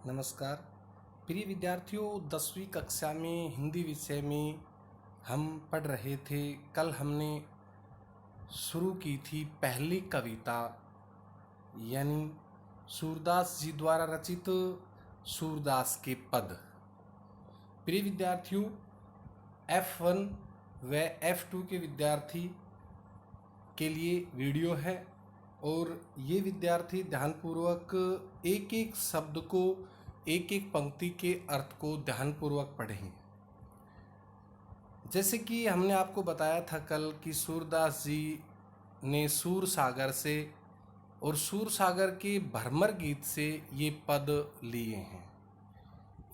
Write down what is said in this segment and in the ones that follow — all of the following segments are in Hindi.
नमस्कार प्रिय विद्यार्थियों। 10वीं कक्षा में हिंदी विषय में हम पढ़ रहे थे। कल हमने शुरू की थी पहली कविता, यानी सूरदास जी द्वारा रचित सूरदास के पद। प्रिय विद्यार्थियों, F1 व F2 के विद्यार्थी के लिए वीडियो है और ये विद्यार्थी ध्यानपूर्वक एक एक शब्द को, एक एक पंक्ति के अर्थ को ध्यानपूर्वक पढ़ें। जैसे कि हमने आपको बताया था कल कि सूरदास जी ने सूर सागर से और सूर सागर के भ्रमर गीत से ये पद लिए हैं।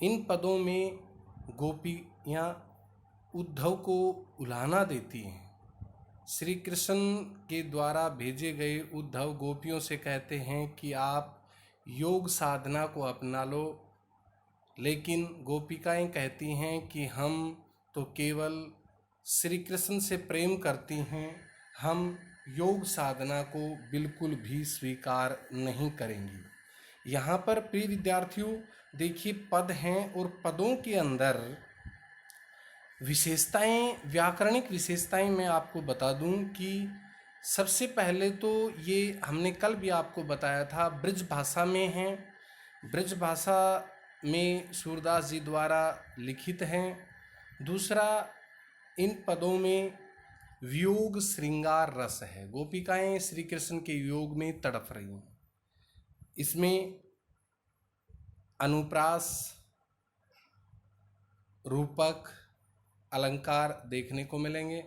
इन पदों में गोपियाँ उद्धव को उलाहना देती हैं। श्री कृष्ण के द्वारा भेजे गए उद्धव गोपियों से कहते हैं कि आप योग साधना को अपना लो, लेकिन गोपिकाएं कहती हैं कि हम तो केवल श्री कृष्ण से प्रेम करती हैं, हम योग साधना को बिल्कुल भी स्वीकार नहीं करेंगी। यहाँ पर प्रिय विद्यार्थियों देखिए, पद हैं और पदों के अंदर विशेषताएं, व्याकरणिक विशेषताएं मैं आपको बता दूं कि सबसे पहले तो ये हमने कल भी आपको बताया था, ब्रज भाषा में हैं। ब्रज भाषा में सूरदास जी द्वारा लिखित हैं। दूसरा, इन पदों में वियोग श्रृंगार रस है। गोपिकाएं श्री कृष्ण के योग में तड़प रही हैं। इसमें अनुप्रास, रूपक, अलंकार देखने को मिलेंगे।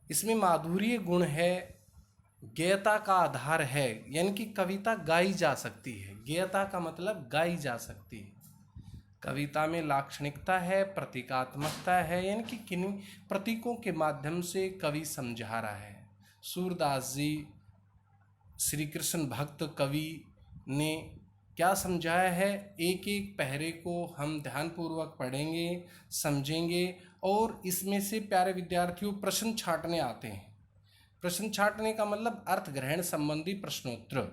इसमें माधुर्य गुण है, गेयता का आधार है, यानी कि कविता गाई जा सकती है। गेयता का मतलब गाई जा सकती है। कविता में लाक्षणिकता है, प्रतीकात्मकता है, यानी कि किन्हीं प्रतीकों के माध्यम से कवि समझा रहा है। सूरदास जी श्री कृष्ण भक्त कवि ने क्या समझाया है, एक एक पहरे को हम ध्यानपूर्वक पढ़ेंगे, समझेंगे और इसमें से प्यारे विद्यार्थियों प्रश्न छांटने आते हैं। प्रश्न छांटने का मतलब अर्थ ग्रहण संबंधी प्रश्नोत्तर,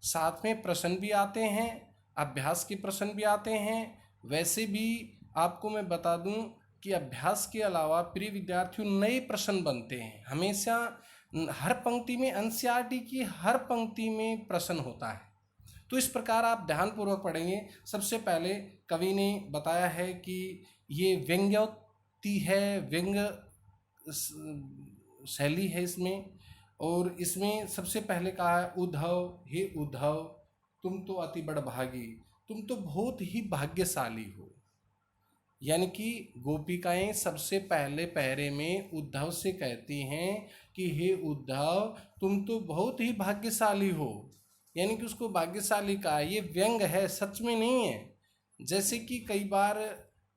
साथ में प्रश्न भी आते हैं, अभ्यास के प्रश्न भी आते हैं। वैसे भी आपको मैं बता दूं कि अभ्यास के अलावा प्रिय विद्यार्थियों नए प्रश्न बनते हैं। हमेशा हर पंक्ति में एनसीईआरटी की हर पंक्ति में प्रश्न होता है। तो इस प्रकार आप ध्यानपूर्वक पढ़ेंगे। सबसे पहले कवि ने बताया है कि ये व्यंग्योक्ति है, व्यंग्य शैली है इसमें। और इसमें सबसे पहले कहा है, उद्धव, हे उद्धव तुम तो अति बड़भागी, तुम तो बहुत ही भाग्यशाली हो। यानी कि गोपिकाएं सबसे पहले पहरे में उद्धव से कहती हैं कि हे उद्धव तुम तो बहुत ही भाग्यशाली हो, यानी कि उसको भाग्यशाली कहा। ये व्यंग है, सच में नहीं है। जैसे कि कई बार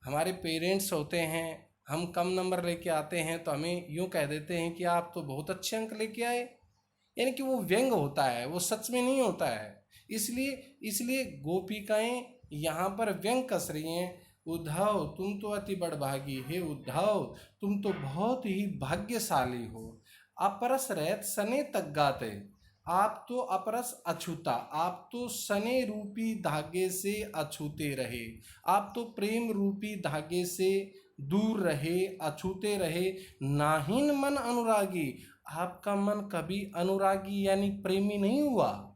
हमारे पेरेंट्स होते हैं, हम कम नंबर लेके आते हैं तो हमें यूँ कह देते हैं कि आप तो बहुत अच्छे अंक लेके आए, यानी कि वो व्यंग होता है, वो सच में नहीं होता है। इसलिए गोपिकाएं यहाँ पर व्यंग कस रही हैं। उद्धव तुम तो अति बड़भागी, हे उद्धव तुम तो बहुत ही भाग्यशाली हो। अपरस रहत सने तक गाते, आप तो अपरस अछूता, आप तो सने रूपी धागे से अछूते रहे, आप तो प्रेम रूपी धागे से दूर रहे, अछूते रहे। नाहिन मन अनुरागी, आपका मन कभी अनुरागी यानी प्रेमी नहीं हुआ।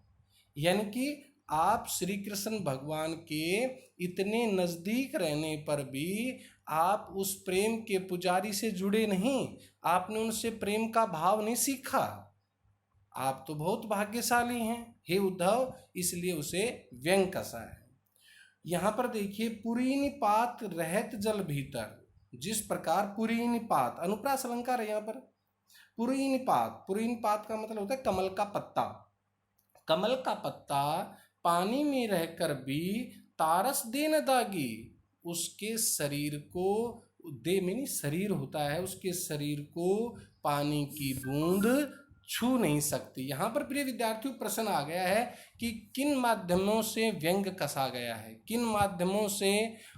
यानी कि आप श्री कृष्ण भगवान के इतने नज़दीक रहने पर भी आप उस प्रेम के पुजारी से जुड़े नहीं, आपने उनसे प्रेम का भाव नहीं सीखा। आप तो बहुत भाग्यशाली हैं हे उद्धव, इसलिए उसे व्यंग कसा है। यहाँ पर देखिए, पुरीनि पात रहत जल भीतर, जिस प्रकार पुरीनि पात अनुप्रास अलंकार है। यहाँ पर पुरीनि पात का मतलब होता है कमल का पत्ता। कमल का पत्ता पानी में रहकर भी तारस दे न दागी, उसके शरीर को, दे में नहीं शरीर होता है, उसके शरीर को पानी की बूंद छू नहीं सकती। यहाँ पर प्रिय विद्यार्थियों प्रश्न आ गया है कि किन माध्यमों से व्यंग कसा गया है, किन माध्यमों से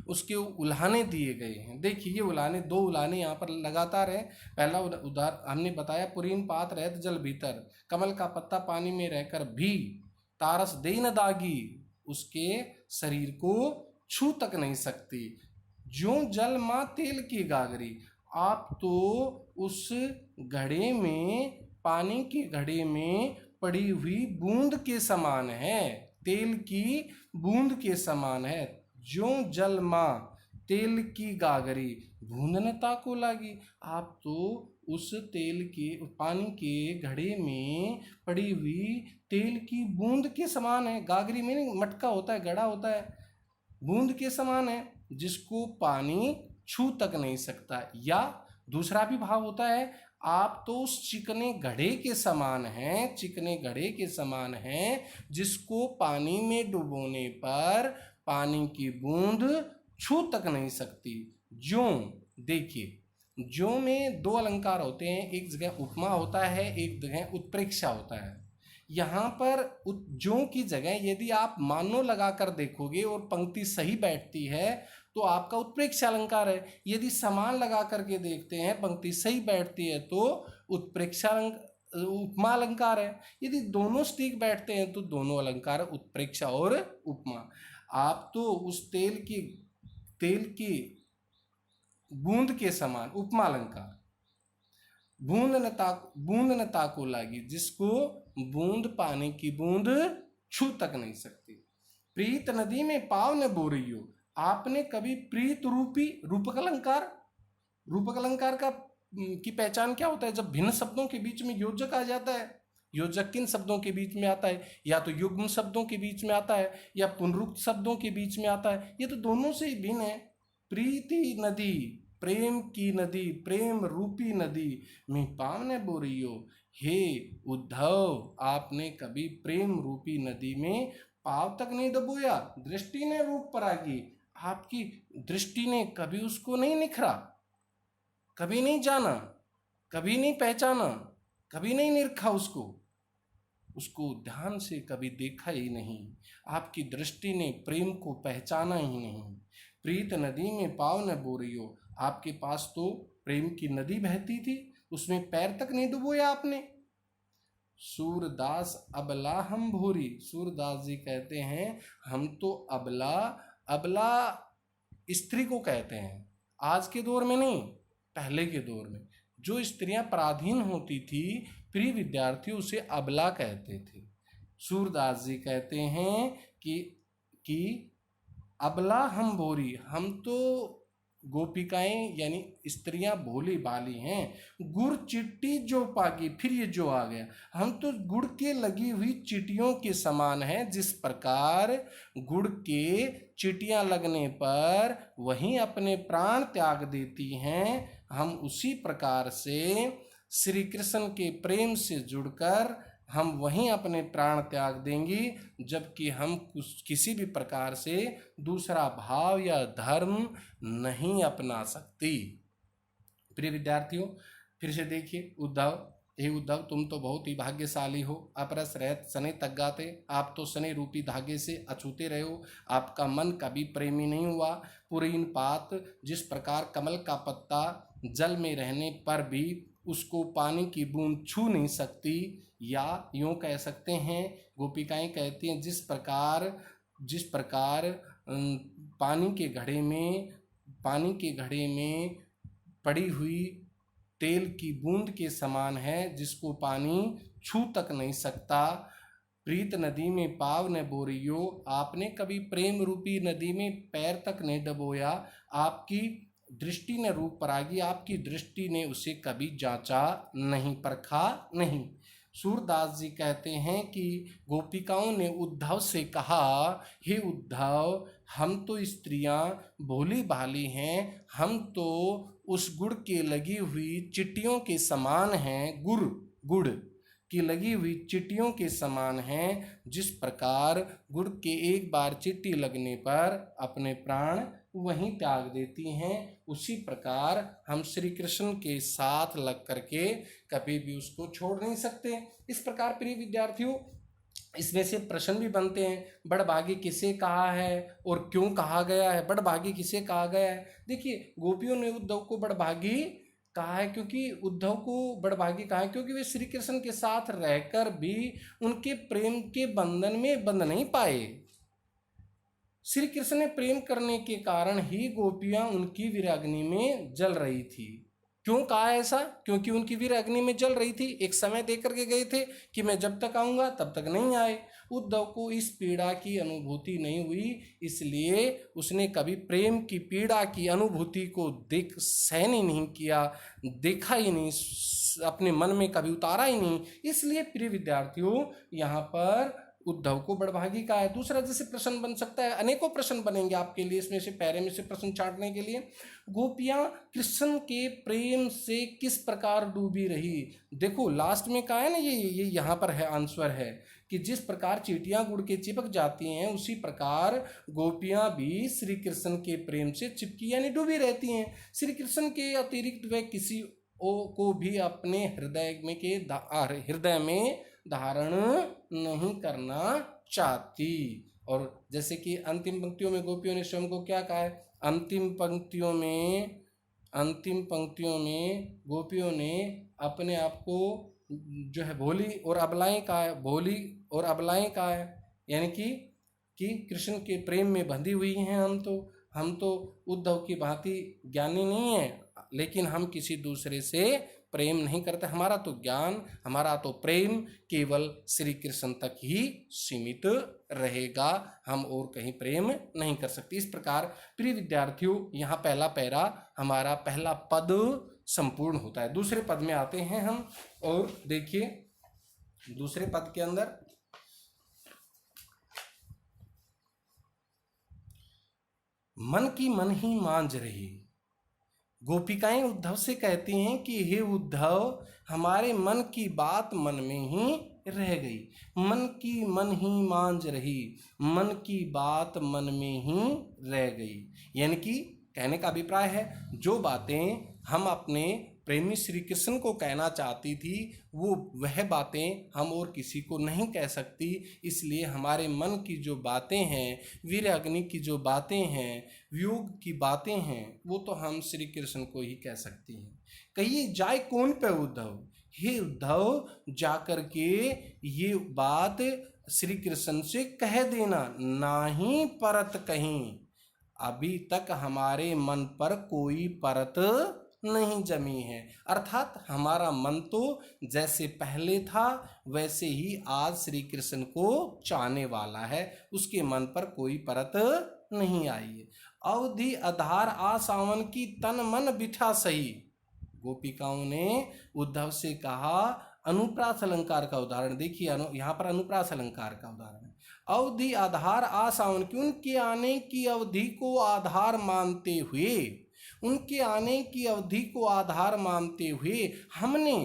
उसके उल्हाने दिए गए हैं। देखिए ये उल्हाने, दो उल्हाने यहाँ पर लगातार है। पहला उदाहरण हमने बताया, पुरीन पात रहत जल भीतर, कमल का पत्ता पानी में रहकर भी तारस दे न दागी, उसके शरीर को छू तक नहीं सकती। ज्यों जल माँ तेल की गागरी, आप तो उस घड़े में, पानी के घड़े में पड़ी हुई बूंद के समान है, तेल की बूंद के समान है। ज्यों जल माँ तेल की गागरी, भूंदनता को लागी, आप तो उस तेल के, पानी के घड़े में पड़ी हुई तेल की बूंद के समान है। गागरी में मटका होता है, घड़ा होता है, बूंद के समान है, जिसको पानी छू तक नहीं सकता। या दूसरा भी भाव होता है, आप तो उस चिकने घड़े के समान हैं, चिकने घड़े के समान हैं, जिसको पानी में डुबोने पर पानी की बूंद छू तक नहीं सकती। ज्यों, देखिए, ज्यों में दो अलंकार होते हैं, एक जगह उपमा होता है, एक जगह उत्प्रेक्षा होता है। यहाँ पर ज्यों की जगह यदि आप मानो लगाकर देखोगे और पंक्ति सही बैठती है तो आपका उत्प्रेक्ष अलंकार है। यदि समान लगा करके देखते हैं, पंक्ति सही बैठती है, तो उत्प्रेक्ष उपमा अलंकार है। यदि दोनों ठीक बैठते हैं तो दोनों अलंकार, उत्प्रेक्ष और उपमा। आप तो उस तेल की बूंद के समान, उपमा अलंकार। बूंदनता को लागी, जिसको बूंद, पानी की बूंद छू तक नहीं सकती। प्रीत नदी में पाव न बोरियो, आपने कभी प्रीत रूपक अलंकार का की पहचान क्या होता है? जब भिन्न शब्दों के बीच में योजक आ जाता है। योजक किन शब्दों के बीच में आता है? या तो युग्म शब्दों के बीच में आता है या पुनरुक्त शब्दों के बीच में आता है। ये तो दोनों से ही भिन्न है। प्रीति नदी, प्रेम की नदी, प्रेम रूपी नदी में पाव न बोरियो, हे उद्धव, आपने कभी प्रेम रूपी नदी में पाव तक नहीं डुबोया। दृष्टि ने रूप परागी, आपकी दृष्टि ने कभी उसको नहीं निखरा, कभी नहीं जाना, कभी नहीं पहचाना, कभी नहीं निरखा, उसको ध्यान से कभी देखा ही नहीं। आपकी दृष्टि ने प्रेम को पहचाना ही नहीं। प्रीत नदी में पाव न बोरियो, आपके पास तो प्रेम की नदी बहती थी, उसमें पैर तक नहीं डुबोया आपने। सूरदास अबला हम भूरी, सूरदास जी कहते हैं हम तो अबला, अबला स्त्री को कहते हैं। आज के दौर में नहीं, पहले के दौर में जो स्त्रियां पराधीन होती थी, प्रिय विद्यार्थी, उसे अबला कहते थे। सूरदास जी कहते हैं कि अबला हम भोरी, हम तो गोपिकाएं यानी स्त्रियां भोली भाली हैं। गुड़ चिट्टी जो पागी, फिर ये जो आ गया, हम तो गुड़ के लगी हुई चीटियों के समान हैं। जिस प्रकार गुड़ के चीटियां लगने पर वहीं अपने प्राण त्याग देती हैं, हम उसी प्रकार से श्री कृष्ण के प्रेम से जुड़कर हम वहीं अपने प्राण त्याग देंगी, जबकि हम किसी भी प्रकार से दूसरा भाव या धर्म नहीं अपना सकती। प्रिय विद्यार्थियों, फिर से देखिए उद्धव, हे उद्धव, तुम तो बहुत ही भाग्यशाली हो। अपरस रहत सने तक गाते, आप तो सने रूपी धागे से अछूते रहे हो। आपका मन कभी प्रेमी नहीं हुआ। पुरीन पात, जिस प्रकार कमल का पत्ता जल में रहने पर भी उसको पानी की बूंद छू नहीं सकती, या यूँ कह सकते हैं, गोपिकाएं कहती हैं, जिस प्रकार पानी के घड़े में पड़ी हुई तेल की बूंद के समान है, जिसको पानी छू तक नहीं सकता। प्रीत नदी में पाव न बोरियो, आपने कभी प्रेम रूपी नदी में पैर तक नहीं डबोया। आपकी दृष्टि ने रूप परागी, आपकी दृष्टि ने उसे कभी जांचा नहीं, परखा नहीं। सूरदास जी कहते हैं कि गोपिकाओं ने उद्धव से कहा, हे उद्धव, हम तो स्त्रियां भोली भाली हैं, हम तो उस गुड़ के लगी हुई चिट्टियों के समान हैं, गुड़ की लगी हुई चिट्टियों के समान हैं। जिस प्रकार गुड़ के एक बार चिट्टी लगने पर अपने प्राण वहीं त्याग देती हैं, उसी प्रकार हम श्री कृष्ण के साथ लग करके कभी भी उसको छोड़ नहीं सकते। इस प्रकार प्रिय विद्यार्थियों, इसमें से प्रश्न भी बनते हैं, बड़भागी किसे कहा है और क्यों कहा गया है? बड़भागी किसे कहा गया है? देखिए, गोपियों ने उद्धव को बड़भागी कहा है, क्योंकि उद्धव को बड़भागी कहा है क्योंकि वे श्री कृष्ण के साथ रहकर भी उनके प्रेम के बंधन में बंध नहीं पाए। श्री कृष्ण ने प्रेम करने के कारण ही गोपियां उनकी वीराग्नि में जल रही थी। क्यों कहा ऐसा? क्योंकि उनकी वीर अग्नि में जल रही थी। एक समय दे करके गए थे कि मैं जब तक आऊंगा तब तक नहीं आए। उद्धव को इस पीड़ा की अनुभूति नहीं हुई, इसलिए उसने कभी प्रेम की पीड़ा की अनुभूति को सहन ही नहीं किया, देखा ही नहीं, अपने मन में कभी उतारा ही नहीं। इसलिए प्रिय विद्यार्थियों, यहाँ पर उद्धव को बड़भागी का है। दूसरा जैसे प्रश्न बन सकता है, अनेकों प्रश्न बनेंगे आपके लिए इसमें से पैरे में से प्रश्न छांटने के लिए। गोपियां कृष्ण के प्रेम से किस प्रकार डूबी रही? देखो लास्ट में कहा है ना, ये यहाँ पर है, आंसर है कि जिस प्रकार चींटियां गुड़ के चिपक जाती हैं उसी प्रकार गोपियां भी श्री कृष्ण के प्रेम से चिपकी यानी डूबी रहती हैं। श्री कृष्ण के अतिरिक्त वे किसी को भी अपने हृदय में धारण नहीं करना चाहती। और जैसे कि अंतिम पंक्तियों में गोपियों ने स्वयं को क्या कहा है? अंतिम पंक्तियों में गोपियों ने अपने आप को जो है भोली और अबलाएं कहा है, यानी कि कृष्ण के प्रेम में बंधी हुई हैं। हम तो उद्धव की भांति ज्ञानी नहीं है, लेकिन हम किसी दूसरे से प्रेम नहीं करते। हमारा तो ज्ञान, हमारा तो प्रेम केवल श्री कृष्ण तक ही सीमित रहेगा, हम और कहीं प्रेम नहीं कर सकते। इस प्रकार प्रिय विद्यार्थियों, यहाँ पहला पैरा, हमारा पहला पद संपूर्ण होता है। दूसरे पद में आते हैं हम, और देखिए दूसरे पद के अंदर मन की मन ही मांझ रही। गोपिकाएं उद्धव से कहती हैं कि हे उद्धव, हमारे मन की बात मन में ही रह गई। मन की मन ही मांझ रही, मन की बात मन में ही रह गई। यानी कि कहने का अभिप्राय है, जो बातें हम अपने प्रेमी श्री कृष्ण को कहना चाहती थी, वह बातें हम और किसी को नहीं कह सकती। इसलिए हमारे मन की जो बातें हैं, वीर अग्नि की जो बातें हैं, वियोग की बातें हैं, वो तो हम श्री कृष्ण को ही कह सकती हैं। कहिए जाए कौन पे उद्धव? हे उद्धव, जाकर के ये बात श्री कृष्ण से कह देना, ना ही परत कहीं। अभी तक हमारे मन पर कोई परत नहीं जमी है। अर्थात हमारा मन तो जैसे पहले था वैसे ही आज श्री कृष्ण को चाहने वाला है, उसके मन पर कोई परत नहीं आई है। अवधि आधार आसावन की तन मन बिठा सही। गोपिकाओं ने उद्धव से कहा, अनुप्रास अलंकार का उदाहरण देखिए, यहाँ पर अनुप्रास अलंकार का उदाहरण है। अवधि आधार आसावन की, उनके आने की अवधि को आधार मानते हुए, उनके आने की अवधि को आधार मानते हुए हमने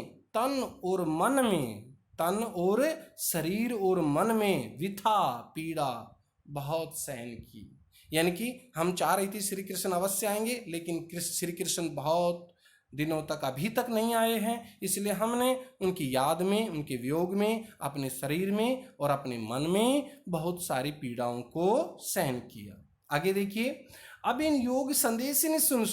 तन और शरीर और मन में विथा पीड़ा बहुत सहन की। यानी कि हम चाह रही थी श्री कृष्ण अवश्य आएंगे, लेकिन श्री कृष्ण बहुत दिनों तक अभी तक नहीं आए हैं। इसलिए हमने उनकी याद में, उनके वियोग में, अपने शरीर में और अपने मन में बहुत सारी पीड़ाओं को सहन किया। आगे देखिए, अब इन योग संदेश ने सुन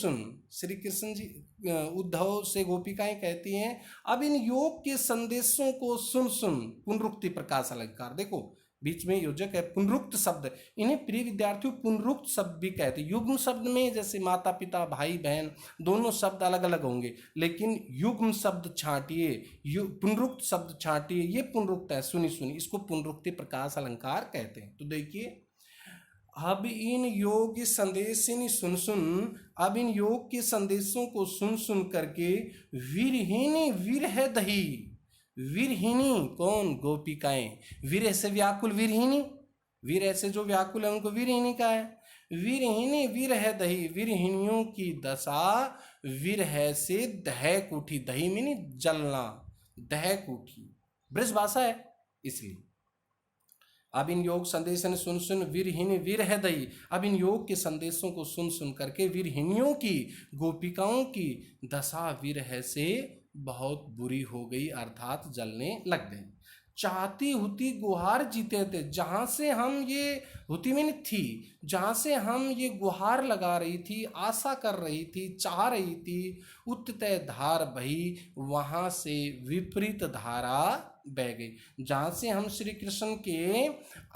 श्री कृष्ण जी उद्धव से गोपिकाएं कहती हैं, अब इन योग के संदेशों को सुन। पुनरुक्ति प्रकाश अलंकार, देखो बीच में योजक है पुनरुक्त शब्द, इन्हें प्रिय विद्यार्थियों पुनरुक्त शब्द भी कहते हैं। युग्म शब्द में जैसे माता पिता भाई बहन दोनों शब्द अलग अलग होंगे, लेकिन युग्म शब्द छांटिए, पुनरुक्त शब्द छांटिए, ये पुनरुक्त है। सुनी इसको पुनरुक्ति प्रकाश अलंकार कहते हैं। तो देखिए, अब इन योग संदेश सुन, अब इन योग के संदेशों को सुन करके वीरहीनी विरह दही। वीरहीनी कौन? गोपिकाएं। वीर से व्याकुल वीरहीनी, वीर ऐसे जो व्याकुल है उनको वीरहीनी का है। वीरहीनी विरह दही, वीरहीनियों की दशा विरह से दहक उठी। दही में नहीं जलना, दहक उठी, ब्रज भाषा है इसलिए। अब इन योग संदेश सुन वीरहीनी विरह दही। अब इन योग के संदेशों को सुन करके वीरहीनियों की, गोपिकाओं की दशा विरह से बहुत बुरी हो गई, अर्थात जलने लग गई। चाहती हुती गुहार जीते थे, जहाँ से हम ये हुती में थी, जहाँ से हम ये गुहार लगा रही थी, आशा कर रही थी, चाह रही थी, उत्तय धार बही, वहाँ से विपरीत धारा बह गई। जहाँ से हम श्री कृष्ण के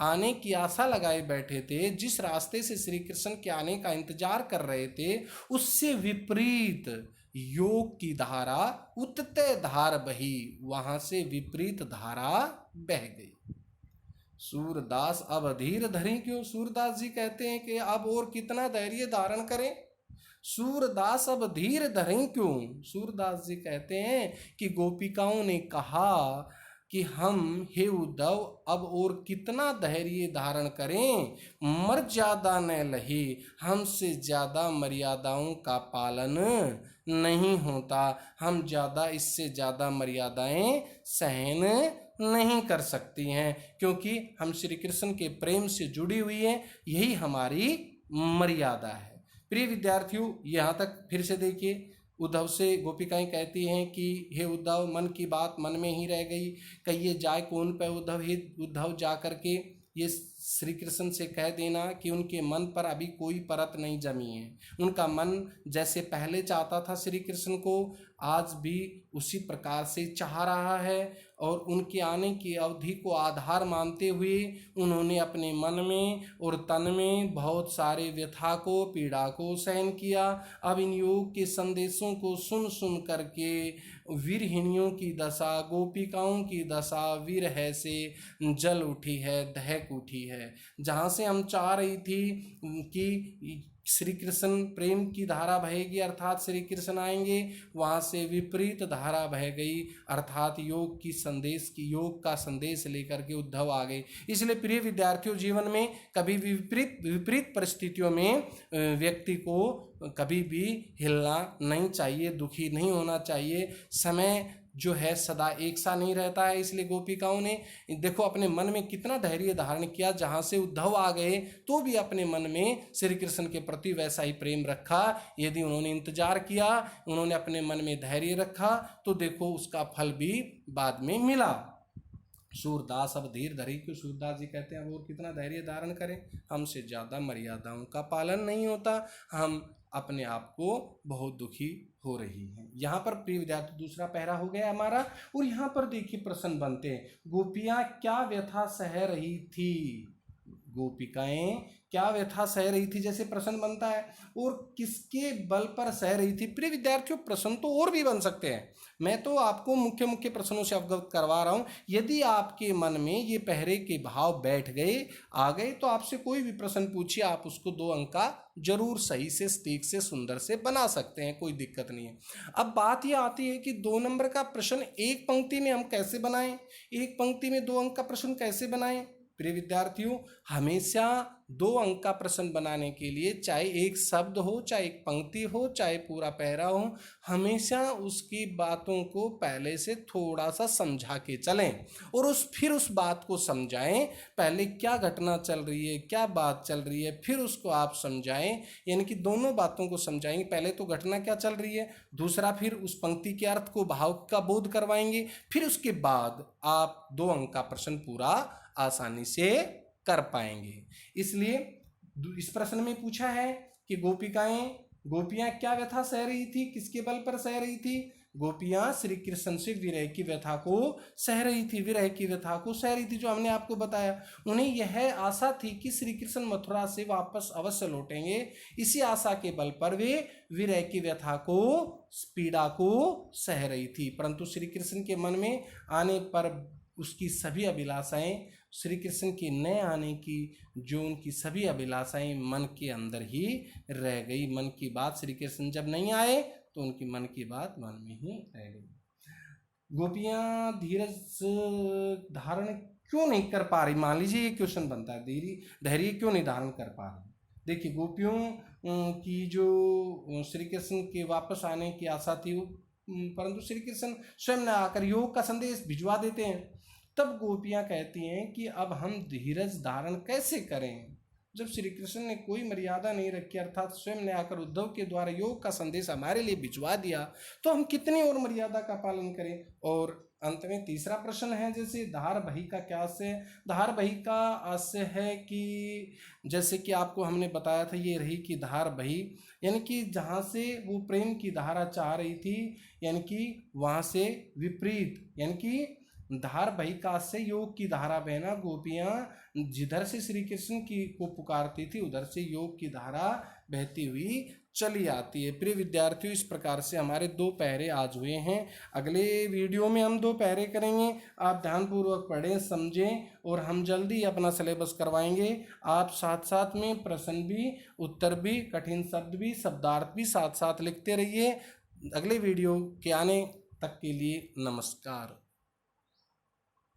आने की आशा लगाए बैठे थे, जिस रास्ते से श्री कृष्ण के आने का इंतजार कर रहे थे, उससे विपरीत योग की धारा उत्ते धार बही, वहां से विपरीत धारा बह गई। सूरदास अब धीर धरी क्यों? सूरदास जी कहते हैं कि अब और कितना धैर्य धारण करें। सूरदास अब धीर धरें क्यों? सूरदास जी कहते हैं कि गोपिकाओं ने कहा कि हम हे उद्धव अब और कितना धैर्य धारण करें, मर्यादा न लही, हमसे ज्यादा मर्यादाओं का पालन नहीं होता, हम ज्यादा इससे ज्यादा मर्यादाएं सहन नहीं कर सकती हैं, क्योंकि हम श्री कृष्ण के प्रेम से जुड़ी हुई हैं, यही हमारी मर्यादा है। प्रिय विद्यार्थियों, यहाँ तक फिर से देखिए, उद्धव से गोपिकाएं कहती हैं कि हे उद्धव, मन की बात मन में ही रह गई, कहिए जाए कौन पे उद्धव। हे उद्धव, जा करके ये श्री कृष्ण से कह देना कि उनके मन पर अभी कोई परत नहीं जमी है। उनका मन जैसे पहले चाहता था श्री कृष्ण को, आज भी उसी प्रकार से चाह रहा है, और उनके आने की अवधि को आधार मानते हुए उन्होंने अपने मन में और तन में बहुत सारे व्यथा को, पीड़ा को सहन किया। अब इन योग के संदेशों को सुन सुन करके वीरहिणियों की दशा, गोपिकाओं की दशा विरह से जल उठी है, दहक उठी है। जहाँ से हम चाह रही थी कि श्री कृष्ण प्रेम की धारा बहेगी, अर्थात श्री कृष्ण आएंगे, वहाँ से विपरीत धारा बह गई, अर्थात योग का संदेश लेकर के उद्धव आ गए। इसलिए प्रिय विद्यार्थियों, जीवन में कभी विपरीत परिस्थितियों में व्यक्ति को कभी भी हिलना नहीं चाहिए, दुखी नहीं होना चाहिए। समय जो है सदा एक सा नहीं रहता है। इसलिए गोपिकाओं ने देखो अपने मन में कितना धैर्य धारण किया, जहाँ से उद्धव आ गए तो भी अपने मन में श्री कृष्ण के प्रति वैसा ही प्रेम रखा। यदि उन्होंने इंतजार किया, उन्होंने अपने मन में धैर्य रखा, तो देखो उसका फल भी बाद में मिला। सूरदास अब धीर धरी क्यों? सूरदास जी कहते हैं और कितना धैर्य धारण करें, हमसे ज़्यादा मर्यादाओं का पालन नहीं होता, हम अपने आप को बहुत दुखी हो रही हैं। यहाँ पर प्रिय विद्यार्थी दूसरा पहरा हो गया हमारा, और यहाँ पर देखिए प्रश्न बनते हैं, गोपियाँ क्या व्यथा सह रही थी? गोपिकाएं क्या व्यथा सह रही थी, जैसे प्रश्न बनता है, और किसके बल पर सह रही थी? प्रिय विद्यार्थियों, प्रश्न तो और भी बन सकते हैं, मैं तो आपको मुख्य मुख्य प्रश्नों से अवगत करवा रहा हूं। यदि आपके मन में ये पहरे के भाव बैठ गए, आ गए, तो आपसे कोई भी प्रश्न पूछिए, आप उसको 2 अंक का जरूर सही से, सटीक से, सुंदर से बना सकते हैं, कोई दिक्कत नहीं है। अब बात यह आती है कि 2 नंबर का प्रश्न एक पंक्ति में हम कैसे बनाएं, एक पंक्ति में 2 अंक का प्रश्न कैसे बनाएं? प्रिय विद्यार्थियों, हमेशा 2 अंक का प्रश्न बनाने के लिए, चाहे एक शब्द हो, चाहे एक पंक्ति हो, चाहे पूरा पैरा हो, हमेशा उसकी बातों को पहले से थोड़ा सा समझा के चलें, और फिर उस बात को समझाएं। पहले क्या घटना चल रही है, क्या बात चल रही है, फिर उसको आप समझाएं, यानी कि दोनों बातों को समझाएंगे। पहले तो घटना क्या चल रही है, दूसरा फिर उस पंक्ति के अर्थ को, भाव का बोध करवाएंगे, फिर उसके बाद आप 2 अंक का प्रश्न पूरा आसानी से कर पाएंगे। इसलिए इस प्रश्न में पूछा है कि गोपियां क्या व्यथा सह रही थी, किसके बल पर सह रही थी? गोपियां श्री कृष्ण से विरह की व्यथा को सह रही थी, विरह की व्यथा को सह रही थी, जो हमने आपको बताया। उन्हें यह आशा थी कि श्री कृष्ण मथुरा से वापस अवश्य लौटेंगे। इसी आशा के बल पर वे विरह की व्यथा को, पीड़ा को सह रही थी, परंतु श्री कृष्ण के मन में आने पर उसकी सभी अभिलाषाएं, श्री कृष्ण के नए आने की जो उनकी सभी अभिलाषाएं मन के अंदर ही रह गई। मन की बात, श्री कृष्ण जब नहीं आए तो उनकी मन की बात मन में ही रह गई। गोपियां धीरज धारण क्यों नहीं कर पा रही? मान लीजिए ये क्वेश्चन बनता है, धैर्य क्यों नहीं धारण कर पा रही? देखिए, गोपियों की जो श्री कृष्ण के वापस आने की आशा थी, परंतु श्री कृष्ण स्वयं न आकर योग का संदेश भिजवा देते हैं। तब गोपियां कहती हैं कि अब हम धीरज धारण कैसे करें, जब श्री कृष्ण ने कोई मर्यादा नहीं रखी, अर्थात स्वयं ने आकर उद्धव के द्वारा योग का संदेश हमारे लिए भिजवा दिया, तो हम कितनी और मर्यादा का पालन करें? और अंत में तीसरा प्रश्न है, जैसे धार बही का क्या आशय? धार बही का आशय है कि जैसे कि आपको हमने बताया था, ये रही कि धार बही, यानी कि जहाँ से वो प्रेम की धारा चाह रही थी, यानी कि वहाँ से विपरीत, यानी कि धार बहिकात से योग की धारा बहना, गोपियां जिधर से श्री कृष्ण की को पुकारती थी उधर से योग की धारा बहती हुई चली आती है। प्रिय विद्यार्थियों, इस प्रकार से हमारे 2 पहरे आज हुए हैं। अगले वीडियो में हम 2 पहरे करेंगे। आप ध्यानपूर्वक पढ़ें, समझें और हम जल्दी अपना सिलेबस करवाएंगे। आप साथ साथ में प्रश्न भी, उत्तर भी, कठिन शब्द भी, शब्दार्थ भी साथ साथ लिखते रहिए। अगले वीडियो के आने तक के लिए नमस्कार।